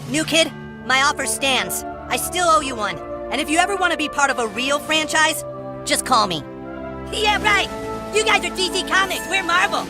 New kid, my offer stands. I still owe you one. And if you ever want to be part of a real franchise, just call me. Yeah, right. You guys are DC Comics. We're Marvel.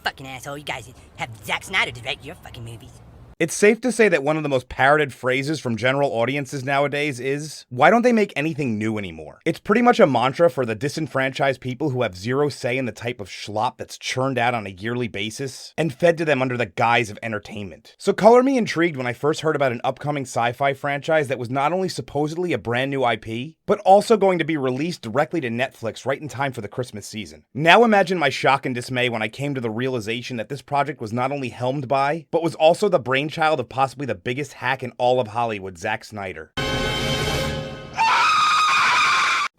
Fucking asshole. You guys have Zack Snyder direct your fucking movies. It's safe to say that one of the most parroted phrases from general audiences nowadays is, why don't they make anything new anymore? It's pretty much a mantra for the disenfranchised people who have zero say in the type of schlop that's churned out on a yearly basis and fed to them under the guise of entertainment. So color me intrigued when I first heard about an upcoming sci-fi franchise that was not only supposedly a brand new IP, but also going to be released directly to Netflix right in time for the Christmas season. Now imagine my shock and dismay when I came to the realization that this project was not only helmed by, but was also the brainchild of possibly the biggest hack in all of Hollywood, Zack Snyder.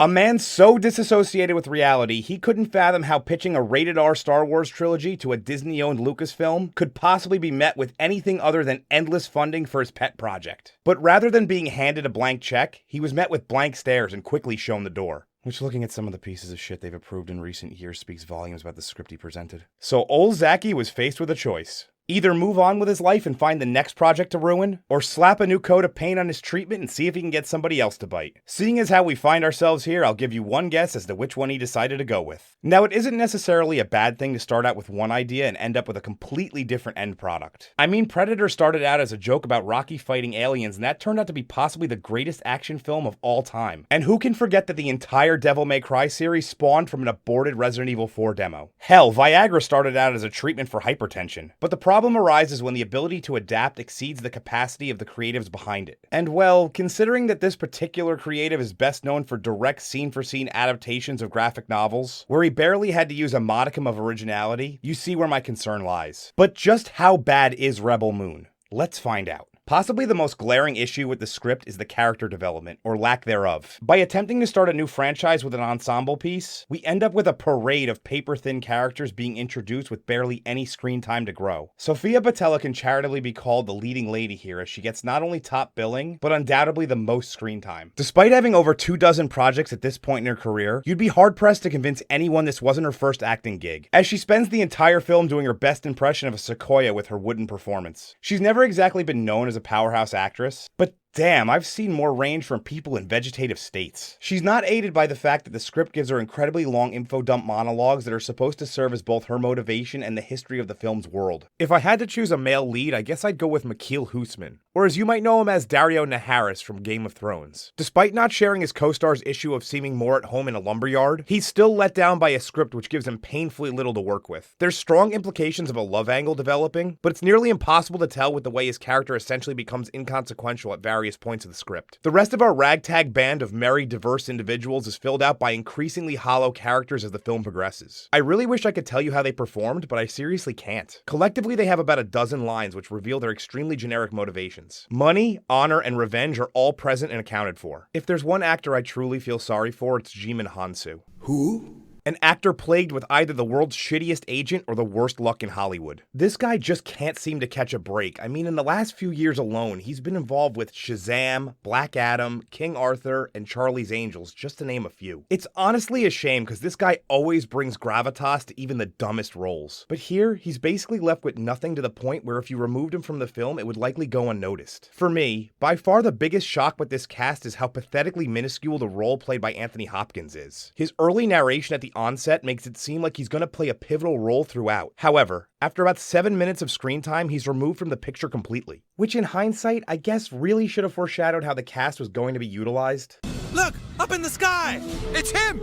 A man so disassociated with reality, he couldn't fathom how pitching a rated-R Star Wars trilogy to a Disney-owned Lucasfilm could possibly be met with anything other than endless funding for his pet project. But rather than being handed a blank check, he was met with blank stares and quickly shown the door. Which, looking at some of the pieces of shit they've approved in recent years, speaks volumes about the script he presented. So old Zachy was faced with a choice. Either move on with his life and find the next project to ruin, or slap a new coat of paint on his treatment and see if he can get somebody else to bite. Seeing as how we find ourselves here, I'll give you one guess as to which one he decided to go with. Now, it isn't necessarily a bad thing to start out with one idea and end up with a completely different end product. I mean, Predator started out as a joke about Rocky fighting aliens, and that turned out to be possibly the greatest action film of all time. And who can forget that the entire Devil May Cry series spawned from an aborted Resident Evil 4 demo? Hell, Viagra started out as a treatment for hypertension. But the problem arises when the ability to adapt exceeds the capacity of the creatives behind it. And well, considering that this particular creative is best known for direct scene-for-scene adaptations of graphic novels, where he barely had to use a modicum of originality, you see where my concern lies. But just how bad is Rebel Moon? Let's find out. Possibly the most glaring issue with the script is the character development, or lack thereof. By attempting to start a new franchise with an ensemble piece, we end up with a parade of paper-thin characters being introduced with barely any screen time to grow. Sofia Boutella can charitably be called the leading lady here, as she gets not only top billing, but undoubtedly the most screen time. Despite having over 24 projects at this point in her career, you'd be hard-pressed to convince anyone this wasn't her first acting gig, as she spends the entire film doing her best impression of a sequoia with her wooden performance. She's never exactly been known as a powerhouse actress, but damn, I've seen more range from people in vegetative states. She's not aided by the fact that the script gives her incredibly long info dump monologues that are supposed to serve as both her motivation and the history of the film's world. If I had to choose a male lead, I guess I'd go with McKeel Hoosman, or as you might know him as Daario Naharis from Game of Thrones. Despite not sharing his co-star's issue of seeming more at home in a lumberyard, he's still let down by a script which gives him painfully little to work with. There's strong implications of a love angle developing, but it's nearly impossible to tell with the way his character essentially becomes inconsequential at various points of the script. The rest of our ragtag band of merry, diverse individuals is filled out by increasingly hollow characters as the film progresses. I really wish I could tell you how they performed, but I seriously can't. Collectively, they have about a dozen lines which reveal their extremely generic motivations. Money, honor, and revenge are all present and accounted for. If there's one actor I truly feel sorry for, it's Djimon Hounsou. Who? An actor plagued with either the world's shittiest agent or the worst luck in Hollywood. This guy just can't seem to catch a break. I mean, in the last few years alone, he's been involved with Shazam, Black Adam, King Arthur, and Charlie's Angels, just to name a few. It's honestly a shame because this guy always brings gravitas to even the dumbest roles. But here, he's basically left with nothing to the point where if you removed him from the film, it would likely go unnoticed. For me, by far the biggest shock with this cast is how pathetically minuscule the role played by Anthony Hopkins is. His early narration at the onset makes it seem like he's going to play a pivotal role throughout. However, after about 7 minutes of screen time, he's removed from the picture completely. Which in hindsight, I guess really should have foreshadowed how the cast was going to be utilized. Look! Up in the sky! It's him!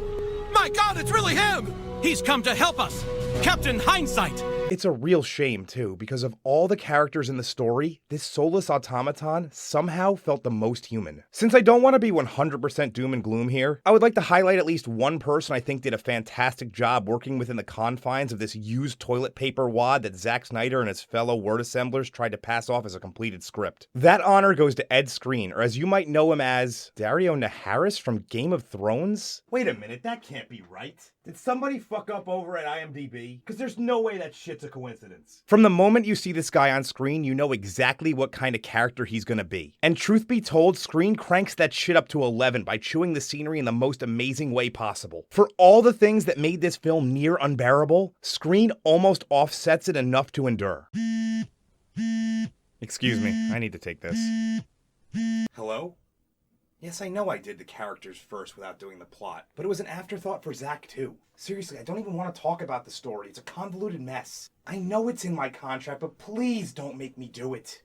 My God, it's really him! He's come to help us! Captain Hindsight! It's a real shame, too, because of all the characters in the story, this soulless automaton somehow felt the most human. Since I don't want to be 100% doom and gloom here, I would like to highlight at least one person I think did a fantastic job working within the confines of this used toilet paper wad that Zack Snyder and his fellow word assemblers tried to pass off as a completed script. That honor goes to Ed Skrein, or as you might know him as Daario Naharis from Game of Thrones? Wait a minute, that can't be right. Did somebody fuck up over at IMDb? Because there's no way that shit's a coincidence. From the moment you see this guy on screen, you know exactly what kind of character he's gonna be. And truth be told, Skrein cranks that shit up to 11 by chewing the scenery in the most amazing way possible. For all the things that made this film near unbearable, Skrein almost offsets it enough to endure. Excuse me, I need to take this. Hello? Yes, I know I did the characters first without doing the plot, but it was an afterthought for Zach too. Seriously, I don't even want to talk about the story. It's a convoluted mess. I know it's in my contract, but please don't make me do it.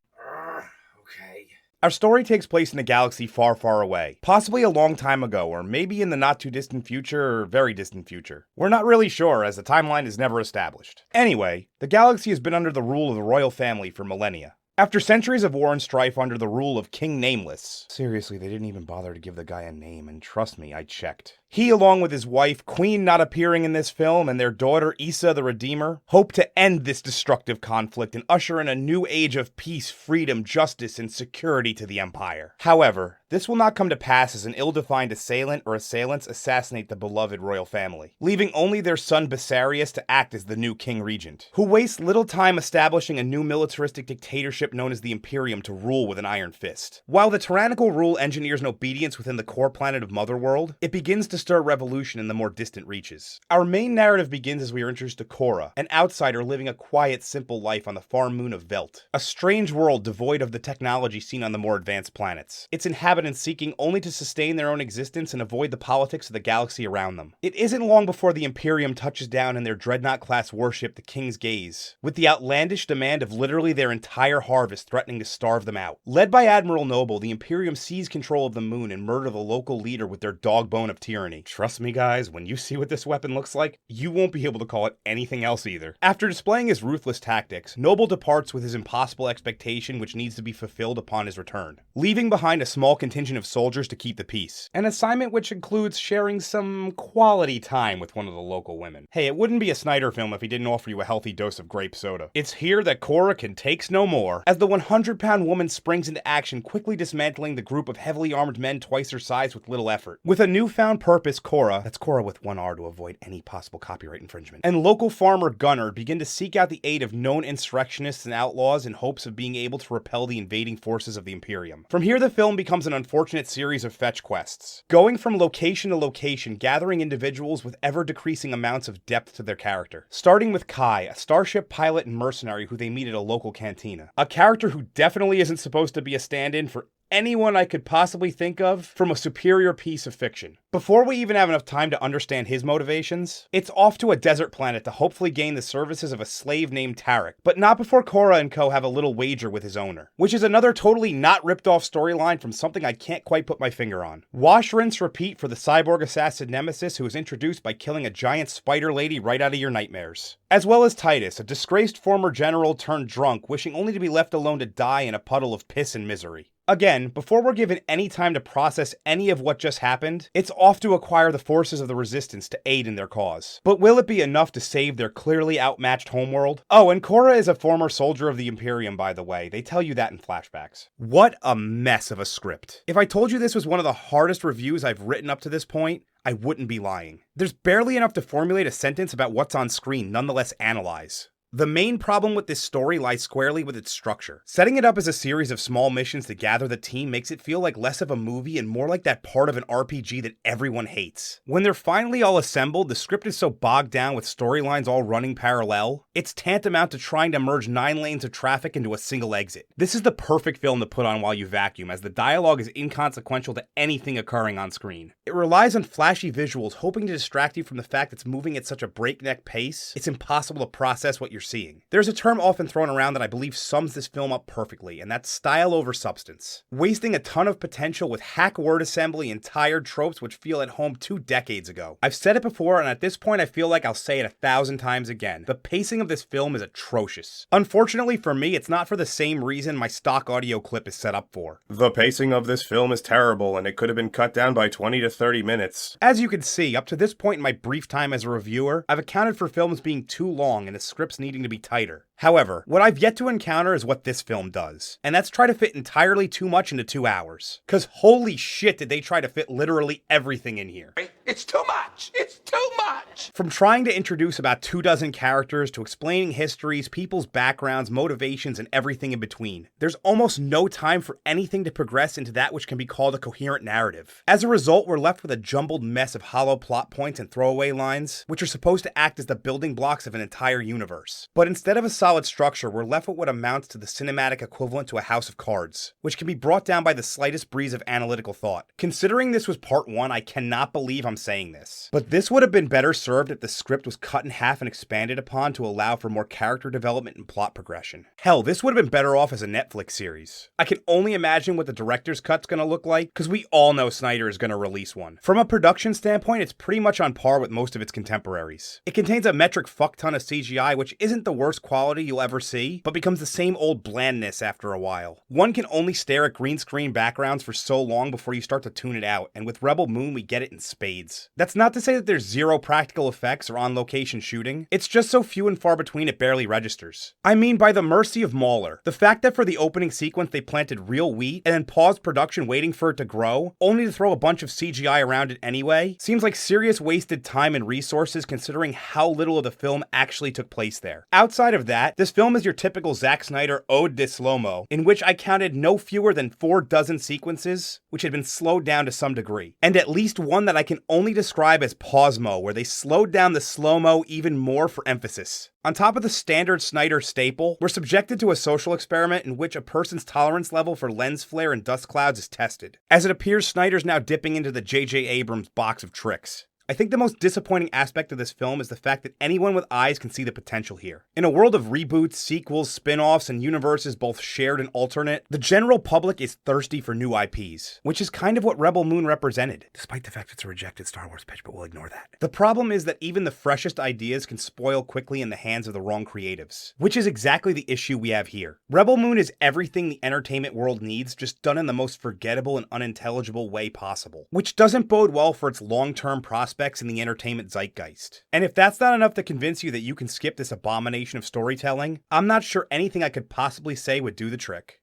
Okay. Our story takes place in a galaxy far, far away, possibly a long time ago, or maybe in the not too distant future or very distant future. We're not really sure, as the timeline is never established. Anyway, the galaxy has been under the rule of the royal family for millennia. After centuries of war and strife under the rule of King Nameless. Seriously, they didn't even bother to give the guy a name, and trust me, I checked. He, along with his wife, Queen not appearing in this film, and their daughter, Issa the Redeemer, hope to end this destructive conflict and usher in a new age of peace, freedom, justice, and security to the Empire. However, this will not come to pass as an ill-defined assailant or assailants assassinate the beloved royal family, leaving only their son Bessarius to act as the new King Regent, who wastes little time establishing a new militaristic dictatorship known as the Imperium to rule with an iron fist. While the tyrannical rule engineers an obedience within the core planet of Motherworld, it begins to stir revolution in the more distant reaches. Our main narrative begins as we are introduced to Cora, an outsider living a quiet, simple life on the far moon of Velt, a strange world devoid of the technology seen on the more advanced planets, its inhabitants seeking only to sustain their own existence and avoid the politics of the galaxy around them. It isn't long before the Imperium touches down in their Dreadnought-class warship, the King's Gaze, with the outlandish demand of literally their entire harvest threatening to starve them out. Led by Admiral Noble, the Imperium seize control of the moon and murder the local leader with their dog bone of tyranny. Trust me guys, when you see what this weapon looks like, you won't be able to call it anything else either. After displaying his ruthless tactics, Noble departs with his impossible expectation which needs to be fulfilled upon his return, leaving behind a small contingent of soldiers to keep the peace. An assignment which includes sharing some quality time with one of the local women. Hey, it wouldn't be a Snyder film if he didn't offer you a healthy dose of grape soda. It's here that Cora can takes no more, as the 100-pound woman springs into action, quickly dismantling the group of heavily armed men twice her size with little effort. With a newfound purpose, Cora, that's Cora with one R to avoid any possible copyright infringement, and local farmer Gunnar begin to seek out the aid of known insurrectionists and outlaws in hopes of being able to repel the invading forces of the Imperium. From here, the film becomes an unfortunate series of fetch quests, going from location to location, gathering individuals with ever-decreasing amounts of depth to their character. Starting with Kai, a starship pilot and mercenary who they meet at a local cantina. A character who definitely isn't supposed to be a stand-in for anyone I could possibly think of from a superior piece of fiction. Before we even have enough time to understand his motivations, it's off to a desert planet to hopefully gain the services of a slave named Tarek, but not before Cora and co have a little wager with his owner, which is another totally not ripped off storyline from something I can't quite put my finger on. Wash, rinse, repeat for the cyborg assassin Nemesis who is introduced by killing a giant spider lady right out of your nightmares. As well as Titus, a disgraced former general turned drunk wishing only to be left alone to die in a puddle of piss and misery. Again, before we're given any time to process any of what just happened, it's off to acquire the forces of the Resistance to aid in their cause. But will it be enough to save their clearly outmatched homeworld? Oh, and Cora is a former soldier of the Imperium, by the way. They tell you that in flashbacks. What a mess of a script. If I told you this was one of the hardest reviews I've written up to this point, I wouldn't be lying. There's barely enough to formulate a sentence about what's on screen, nonetheless analyze. The main problem with this story lies squarely with its structure. Setting it up as a series of small missions to gather the team makes it feel like less of a movie and more like that part of an RPG that everyone hates. When they're finally all assembled, the script is so bogged down with storylines all running parallel, it's tantamount to trying to merge 9 lanes of traffic into a single exit. This is the perfect film to put on while you vacuum, as the dialogue is inconsequential to anything occurring on screen. It relies on flashy visuals, hoping to distract you from the fact it's moving at such a breakneck pace, it's impossible to process what you're seeing. There's a term often thrown around that I believe sums this film up perfectly, and that's style over substance. Wasting a ton of potential with hack word assembly and tired tropes which feel at home 2 decades ago. I've said it before, and at this point I feel like I'll say it 1,000 times again. The pacing of this film is atrocious. Unfortunately for me, it's not for the same reason my stock audio clip is set up for. The pacing of this film is terrible, and it could have been cut down by 20 to 30 minutes. As you can see, up to this point in my brief time as a reviewer, I've accounted for films being too long and the scripts needing to be tighter. However, what I've yet to encounter is what this film does, and that's try to fit entirely too much into 2 hours. Cause holy shit did they try to fit literally everything in here. It's too much! It's too much! From trying to introduce about 24 characters to explaining histories, people's backgrounds, motivations, and everything in between, there's almost no time for anything to progress into that which can be called a coherent narrative. As a result, we're left with a jumbled mess of hollow plot points and throwaway lines, which are supposed to act as the building blocks of an entire universe. But instead of a solid solid structure, we're left with what amounts to the cinematic equivalent to a house of cards, which can be brought down by the slightest breeze of analytical thought. Considering this was part 1, I cannot believe I'm saying this, but this would have been better served if the script was cut in half and expanded upon to allow for more character development and plot progression. Hell, this would have been better off as a Netflix series. I can only imagine what the director's cut's gonna look like, because we all know Snyder is gonna release one. From a production standpoint, it's pretty much on par with most of its contemporaries. It contains a metric fuck ton of CGI, which isn't the worst quality you'll ever see, but becomes the same old blandness after a while. One can only stare at green screen backgrounds for so long before you start to tune it out, and with Rebel Moon we get it in spades. That's not to say that there's zero practical effects or on-location shooting, it's just so few and far between it barely registers. I mean, by the mercy of Mauler, the fact that for the opening sequence they planted real wheat and then paused production waiting for it to grow, only to throw a bunch of CGI around it anyway, seems like serious wasted time and resources considering how little of the film actually took place there. Outside of that, this film is your typical Zack Snyder ode de slow-mo, in which I counted no fewer than 4 dozen sequences, which had been slowed down to some degree, and at least one that I can only describe as pause-mo, where they slowed down the slow-mo even more for emphasis. On top of the standard Snyder staple, we're subjected to a social experiment in which a person's tolerance level for lens flare and dust clouds is tested. As it appears, Snyder's now dipping into the J.J. Abrams box of tricks. I think the most disappointing aspect of this film is the fact that anyone with eyes can see the potential here. In a world of reboots, sequels, spin-offs, and universes both shared and alternate, the general public is thirsty for new IPs, which is kind of what Rebel Moon represented, despite the fact it's a rejected Star Wars pitch, but we'll ignore that. The problem is that even the freshest ideas can spoil quickly in the hands of the wrong creatives, which is exactly the issue we have here. Rebel Moon is everything the entertainment world needs, just done in the most forgettable and unintelligible way possible, which doesn't bode well for its long-term prospects in the entertainment zeitgeist. And if that's not enough to convince you that you can skip this abomination of storytelling, I'm not sure anything I could possibly say would do the trick.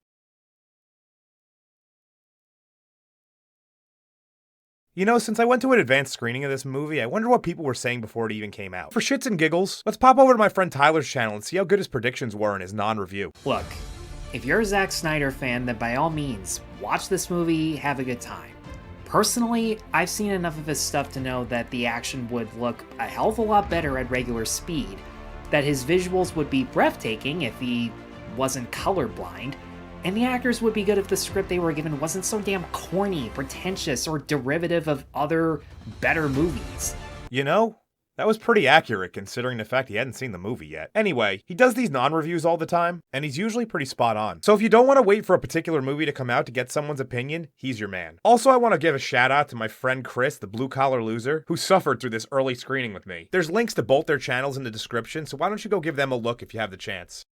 You know, since I went to an advanced screening of this movie, I wonder what people were saying before it even came out. For shits and giggles, let's pop over to my friend Tyler's channel and see how good his predictions were in his non-review. Look, if you're a Zack Snyder fan, then by all means, watch this movie, have a good time. Personally, I've seen enough of his stuff to know that the action would look a hell of a lot better at regular speed, that his visuals would be breathtaking if he wasn't colorblind, and the actors would be good if the script they were given wasn't so damn corny, pretentious, or derivative of other better movies. You know, that was pretty accurate considering the fact he hadn't seen the movie yet. Anyway, he does these non-reviews all the time, and he's usually pretty spot on. So if you don't want to wait for a particular movie to come out to get someone's opinion, he's your man. Also, I want to give a shout out to my friend Chris, the Blue Collar Loser, who suffered through this early screening with me. There's links to both their channels in the description, so why don't you go give them a look if you have the chance.